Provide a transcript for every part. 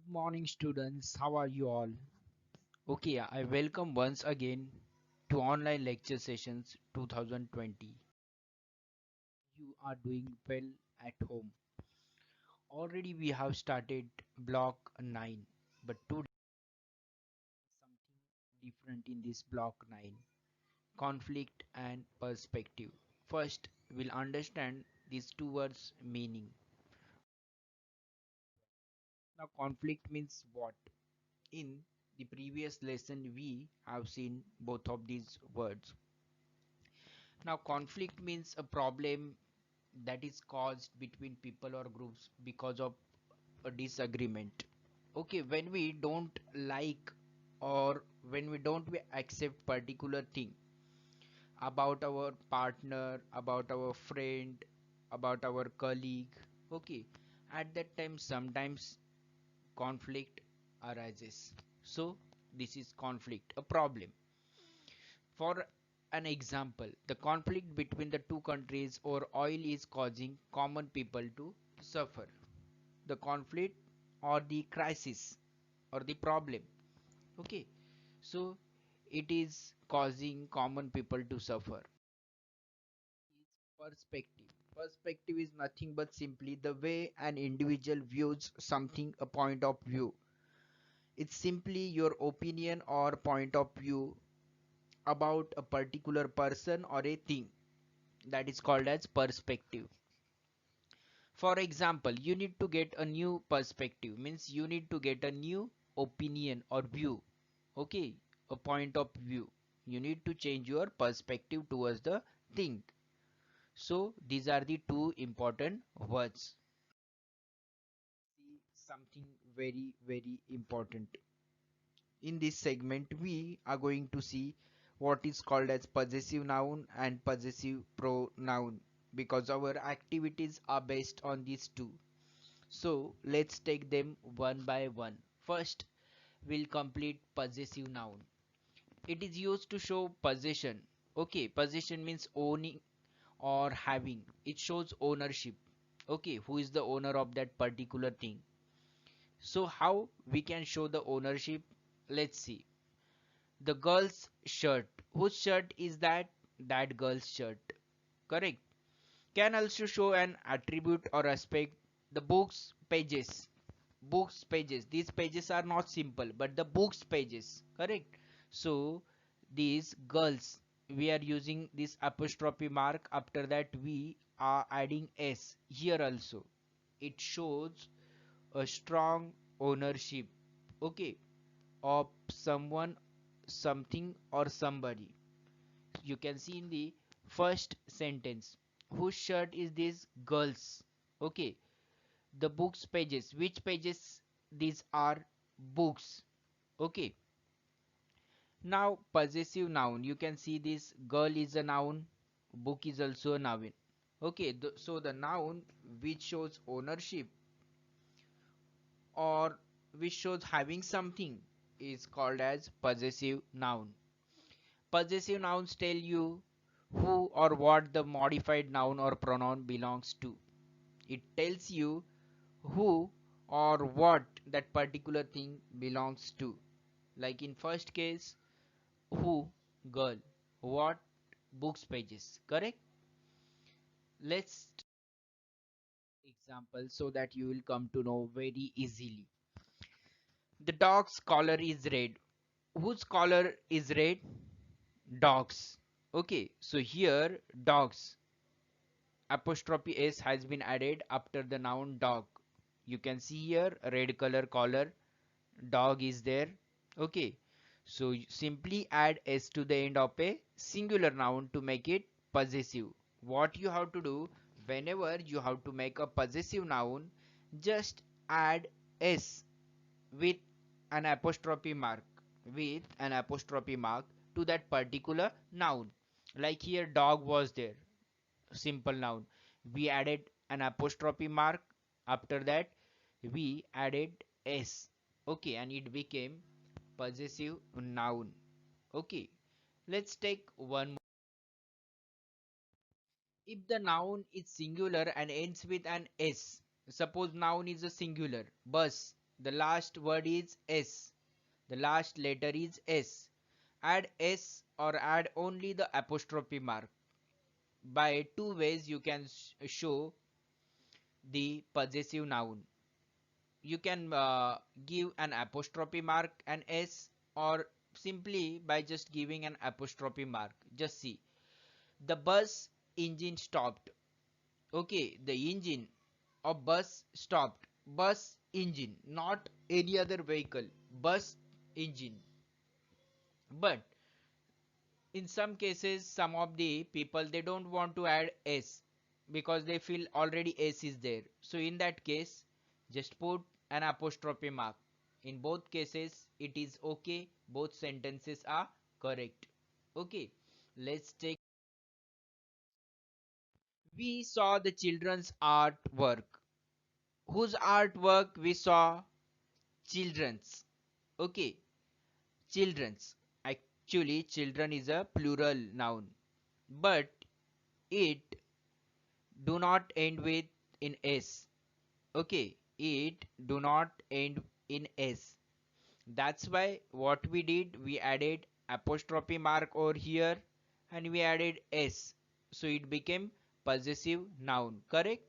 Good morning, students. How are you all? Okay, I welcome once again to online lecture sessions 2020. You are doing well at home. Already we have started block 9, but today something different in this block 9, conflict and perspective. First, we'll understand these two words meaning. Now, conflict means what? In the previous lesson, we have seen both of these words. Now, conflict means a problem that is caused between people or groups because of a disagreement. Okay, when we don't like or when we don't accept particular thing about our partner, about our friend, about our colleague. Okay, at that time sometimes conflict arises. So this is conflict, a problem. For an example, the conflict between the two countries or oil is causing common people to suffer. The conflict or the crisis or the problem. Okay, so it is causing common people to suffer. Perspective. Perspective is nothing but simply the way an individual views something, a point of view. It's simply your opinion or point of view about a particular person or a thing. That is called as perspective. For example, you need to get a new perspective, means you need to get a new opinion or view. Okay, a point of view. You need to change your perspective towards the thing. So these are the two important words. See something very important. In this segment, we are going to see what is called as possessive noun and possessive pronoun because our activities are based on these two. So let's take them one by one. First, we'll complete possessive noun. It is used to show possession. Okay, possession means owning or having. It shows ownership. Okay, who is the owner of that particular thing? So how we can show the ownership? Let's see. The girl's shirt. Whose shirt is that? That girl's shirt. Correct. Can also show an attribute or aspect. The book's pages. Books pages. These pages are not simple, but the books pages. Correct. So these girls, we are using this apostrophe mark. After that, we are adding s here also. It shows a strong ownership. Okay, of someone, something, or somebody. You can see in the first sentence, whose shirt is this? Girls. Okay, the books pages, which pages? These are books. Okay, now possessive noun, you can see this girl is a noun, book is also a noun. Okay, so the noun which shows ownership or which shows having something is called as possessive noun. Possessive nouns tell you who or what the modified noun or pronoun belongs to. It tells you who or what that particular thing belongs to. Like in first case, who, girl, what, books pages. Correct? Let's example so that you will come to know very easily. The dog's collar is red. Whose collar is red? Dogs. Okay, so here dogs apostrophe s has been added after the noun dog. You can see here red color collar, dog is there. Okay, so simply add s to the end of a singular noun to make it possessive. What you have to do, whenever you have to make a possessive noun, just add s with an apostrophe mark, with an apostrophe mark to that particular noun. Like here dog was there, simple noun, we added an apostrophe mark, after that we added s. Okay, and it became possessive noun. Okay, let's take one more. If the noun is singular and ends with an s, suppose noun is a singular, bus. The last word is S. The last letter is S. Add S or add only the apostrophe mark. By two ways you can show the possessive noun. You can give an apostrophe mark and S, or simply by just giving an apostrophe mark. Just see. The bus engine stopped. Okay, the engine of bus stopped. Bus engine, not any other vehicle. Bus engine. But in some cases, some of the people, they don't want to add S because they feel already S is there. So in that case, just put an apostrophe mark. In both cases, it is okay. Both sentences are correct. Okay, let's take. We saw the children's artwork. Whose artwork we saw? Children's. Okay, children's. Actually, children is a plural noun, but it do not end with in S. Okay, it do not end in S. That's why what we did, we added apostrophe mark over here and we added S. So it became possessive noun. Correct?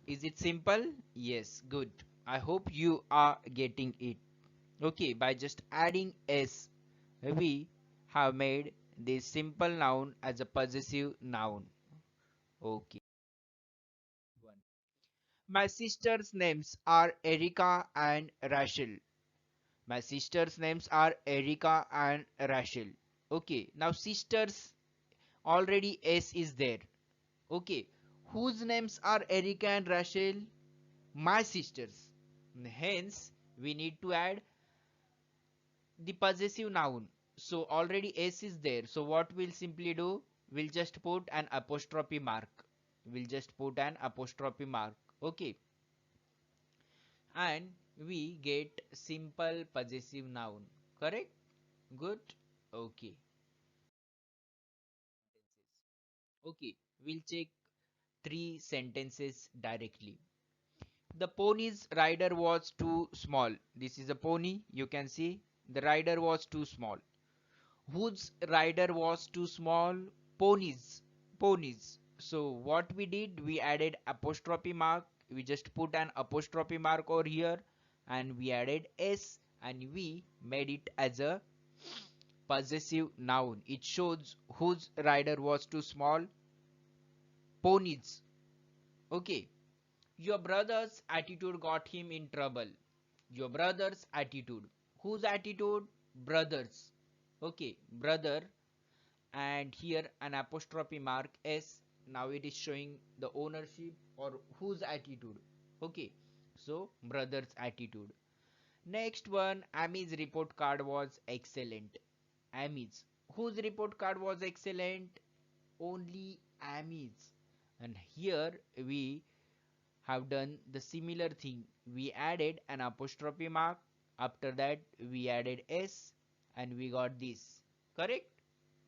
Is it simple? Yes, good. I hope you are getting it. Okay, by just adding S, we have made this simple noun as a possessive noun. Okay. My sisters' names are Erika and Rachel. My sisters' names are Erika and Rachel. Okay, now sisters, already S is there. Okay, whose names are Erika and Rachel? My sisters. Hence, we need to add the possessive noun. So already S is there. So what we'll simply do? We'll just put an apostrophe mark. We'll just put an apostrophe mark. Okay. And we get simple possessive noun. Correct? Good. Okay. Okay, we'll check three sentences directly. The pony's rider was too small. This is a pony. You can see the rider was too small. Whose rider was too small? Ponies. Ponies. So what we did, we added apostrophe mark. We just put an apostrophe mark over here and we added S and we made it as a possessive noun. It shows whose rider was too small. Ponies. Okay. Your brother's attitude got him in trouble. Your brother's attitude. Whose attitude? Brothers. Okay, brother. And here an apostrophe mark S. Now it is showing the ownership or whose attitude. Okay, so brother's attitude. Next one, Amy's report card was excellent. Amy's. Whose report card was excellent? Only Amy's. And here we have done the similar thing. We added an apostrophe mark. After that, we added S and we got this. Correct?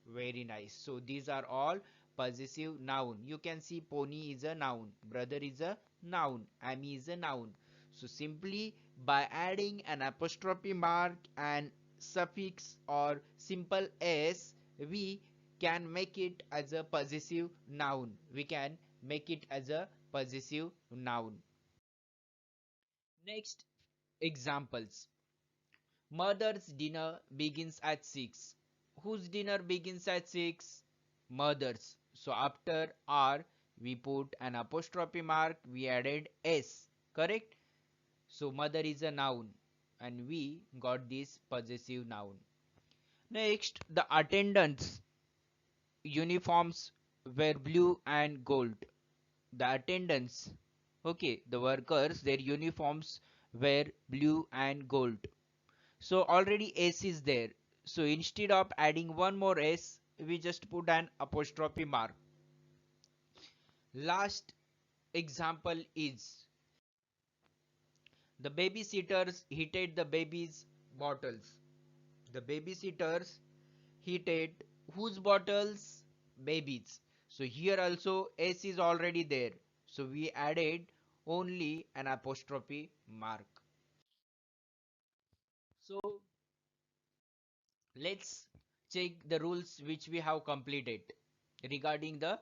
Very nice. So these are all possessive noun. You can see pony is a noun. Brother is a noun. Amy is a noun. So simply by adding an apostrophe mark and suffix or simple S, we can make it as a possessive noun. We can make it as a possessive noun. Next examples. Mother's dinner begins at 6. Whose dinner begins at 6? Mother's. So after R we put an apostrophe mark, we added S. Correct? So mother is a noun and we got this possessive noun. Next, the attendants uniforms were blue and gold. The attendants, okay, the workers, their uniforms were blue and gold. So already S is there. So instead of adding one more S, we just put an apostrophe mark. Last example is the babysitters heated the baby's bottles. The babysitters heated whose bottles? Babies. So here also S is already there. So we added only an apostrophe mark. So let's check the rules which we have completed regarding the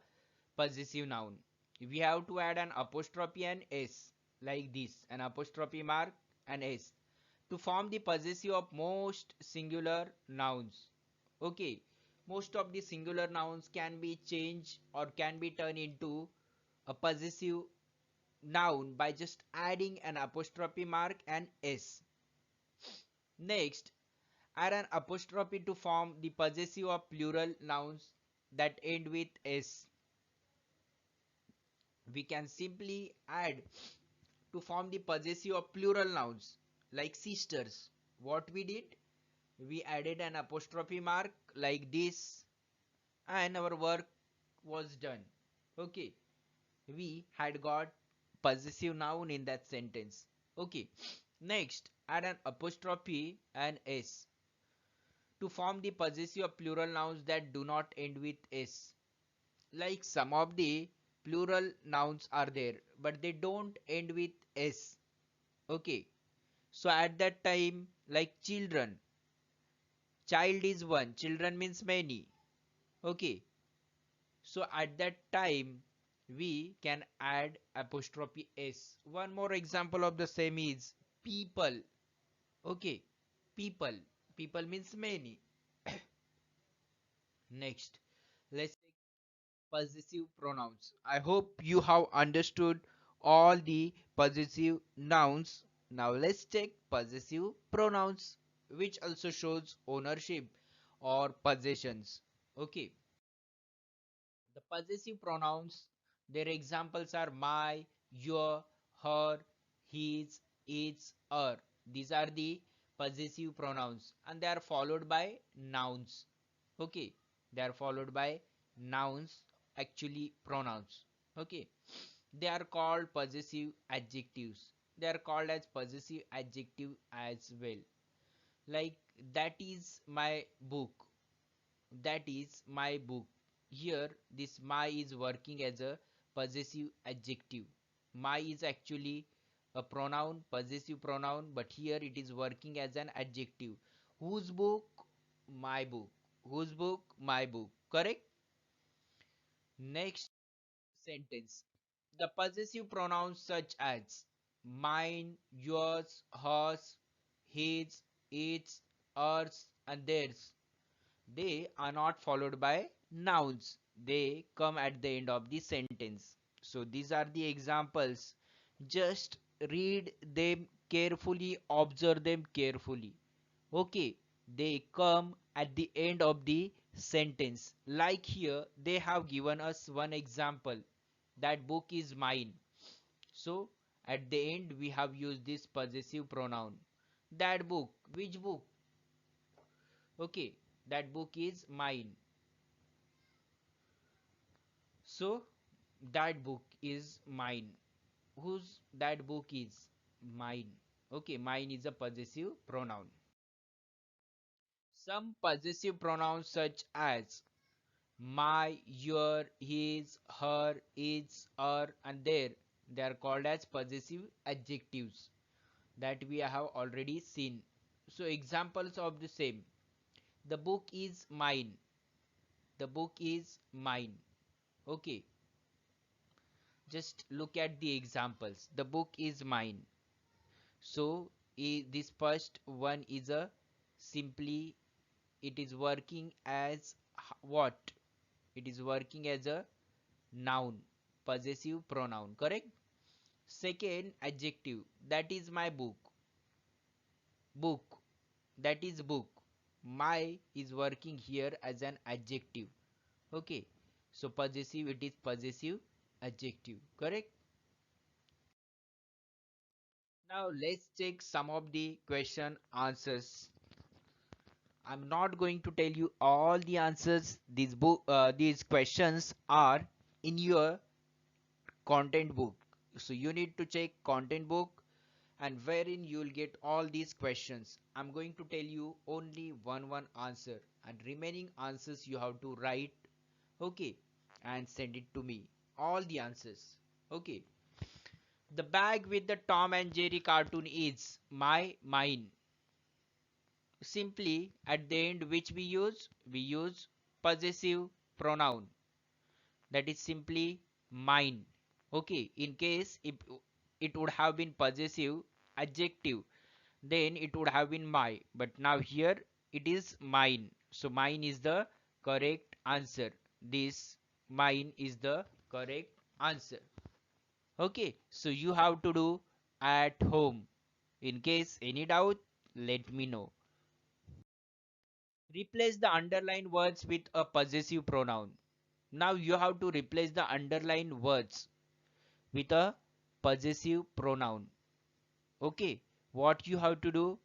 possessive noun. We have to add an apostrophe and s, like this, an apostrophe mark and s, to form the possessive of most singular nouns. Okay, most of the singular nouns can be changed or can be turned into a possessive noun by just adding an apostrophe mark and s. Next, add an apostrophe to form the possessive of plural nouns that end with s. We can simply add to form the possessive of plural nouns like sisters. What we did? We added an apostrophe mark like this and our work was done. Okay, we had got possessive noun in that sentence. Okay, next add an apostrophe and s to form the possessive of plural nouns that do not end with s. Like some of the plural nouns are there but they don't end with s. Okay, so at that time, like children, child is one, children means many. Okay, so at that time we can add apostrophe s. One more example of the same is people. Okay, people, people means many. Next, let's take possessive pronouns. I hope you have understood all the possessive nouns. Now let's check possessive pronouns, which also shows ownership or possessions. Okay, the possessive pronouns, their examples are my, your, her, his, its, her. These are the possessive pronouns and they are followed by nouns. Okay, they are followed by nouns, actually pronouns. Okay, they are called possessive adjectives. They are called as possessive adjective as well. Like that is my book, that is my book. Here this my is working as a possessive adjective. My is actually a pronoun, possessive pronoun, but here it is working as an adjective. Whose book? My book. Whose book? My book. Correct? Next sentence. The possessive pronouns such as mine, yours, hers, his, its, ours, and theirs, they are not followed by nouns. They come at the end of the sentence. So these are the examples. Just read them carefully, observe them carefully. Okay, they come at the end of the sentence. Like here, they have given us one example. That book is mine. So at the end, we have used this possessive pronoun. That book, which book? Okay, that book is mine. So that book is mine. Whose that book is? Mine. Okay, mine is a possessive pronoun. Some possessive pronouns such as my, your, his, her, its, her, and their, they are called as possessive adjectives that we have already seen. So examples of the same. The book is mine. The book is mine. Okay, just look at the examples. The book is mine. So this first one is a simply, it is working as what? It is working as a noun, possessive pronoun, correct? Second adjective, that is my book. Book, that is book. My is working here as an adjective. Okay, so possessive, it is possessive adjective, correct? Now let's check some of the question answers. I'm not going to tell you all the answers. These questions are in your content book. So you need to check content book and wherein you will get all these questions. I'm going to tell you only one answer and remaining answers you have to write. Okay, and send it to me. All the answers. Okay. The bag with the Tom and Jerry cartoon is mine. Simply at the end which we use possessive pronoun, that is simply mine. Okay, in case if it would have been possessive adjective, then it would have been my, but now here it is mine, so mine is the correct answer. This mine is the correct answer. Okay, so you have to do at home. In case any doubt, let me know. Replace the underlined words with a possessive pronoun. Now you have to replace the underlined words with a possessive pronoun. Okay, what you have to do?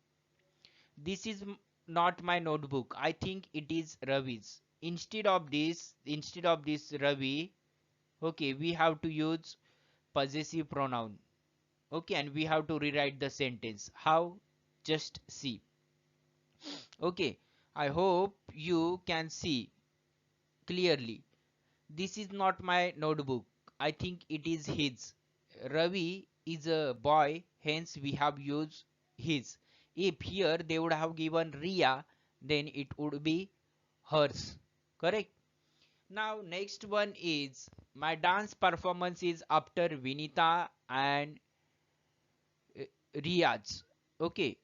This is not my notebook. I think it is Ravi's. Instead of this Ravi, okay, we have to use possessive pronoun. Okay, and we have to rewrite the sentence. How? Just see. Okay, I hope you can see clearly. This is not my notebook. I think it is his. Ravi is a boy, hence we have used his. If here they would have given Ria, then it would be hers. Correct? Now, next one is my dance performance is after Vinita and Riaz. Okay,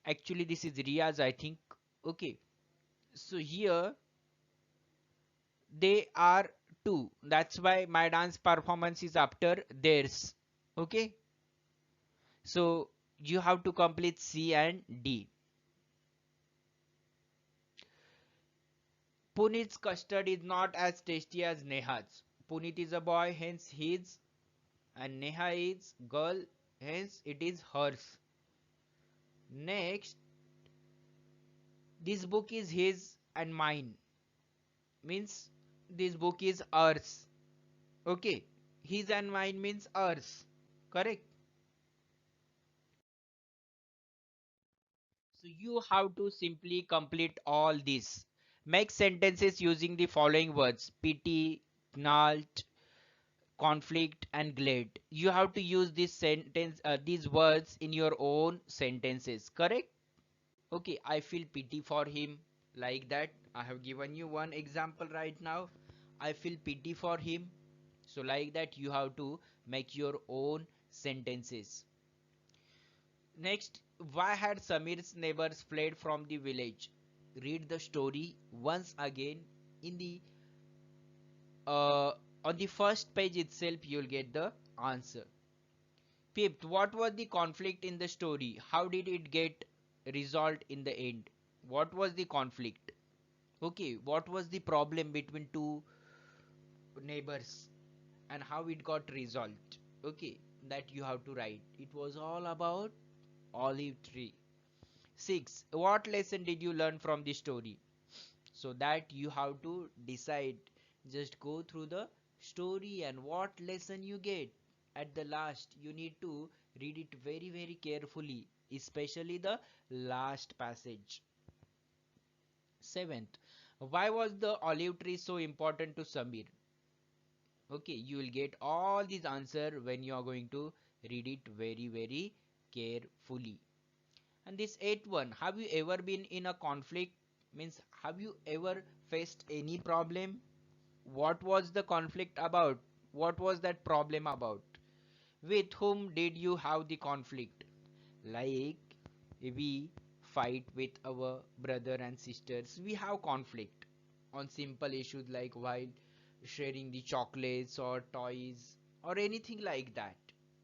actually, this is Riaz, I think. Okay, so here they are two. That's why my dance performance is after theirs. Okay, so you have to complete C and D. Punit's custard is not as tasty as Neha's. Punit is a boy, hence his, and Neha is girl, hence it is hers. Next, this book is his and mine, means this book is ours. Okay, his and mine means ours. Correct? So you have to simply complete all this. Make sentences using the following words: pity, gnalt, conflict, and glad. You have to use these words in your own sentences. Correct? Okay, I feel pity for him, like that. I have given you one example right now. I feel pity for him. So like that you have to make your own sentences. Next, why had Samir's neighbors fled from the village? Read the story once again in the uh, on the first page itself. You'll get the answer. Fifth, what was the conflict in the story? How did it get resolved in the end? What was the conflict? Okay, what was the problem between two neighbors and how it got resolved? Okay, that you have to write. It was all about olive tree. 6. What lesson did you learn from the story? So that you have to decide. Just go through the story and what lesson you get. At the last, you need to read it very, very carefully, especially the last passage. 7th, why was the olive tree so important to Samir? Okay, you will get all these answer when you are going to read it very, very carefully. And this eighth one, have you ever been in a conflict? Means, have you ever faced any problem? What was the conflict about? What was that problem about? With whom did you have the conflict? Like, we fight with our brother and sisters, we have conflict on simple issues like while sharing the chocolates or toys or anything like that.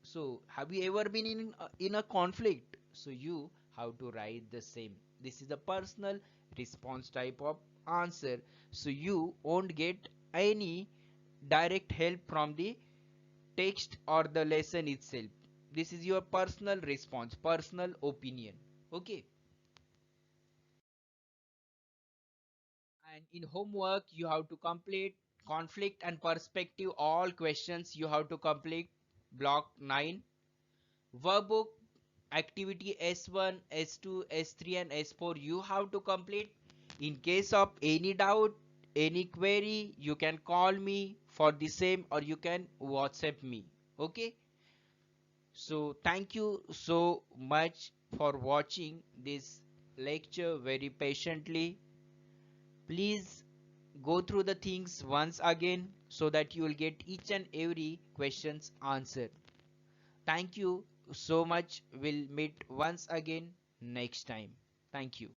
So have you ever been in a conflict? So you have to write the same. This is a personal response type of answer, so you won't get any direct help from the text or the lesson itself. This is your personal response, personal opinion. Okay. And in homework you have to complete conflict and perspective, all questions you have to complete. Block 9. Workbook activity S1, S2, S3 and S4 you have to complete. In case of any doubt, any query, you can call me for the same or you can WhatsApp me. Okay, so thank you so much for watching this lecture very patiently. Please go through the things once again so that you will get each and every questions answered. Thank you so much. We'll meet once again next time. Thank you.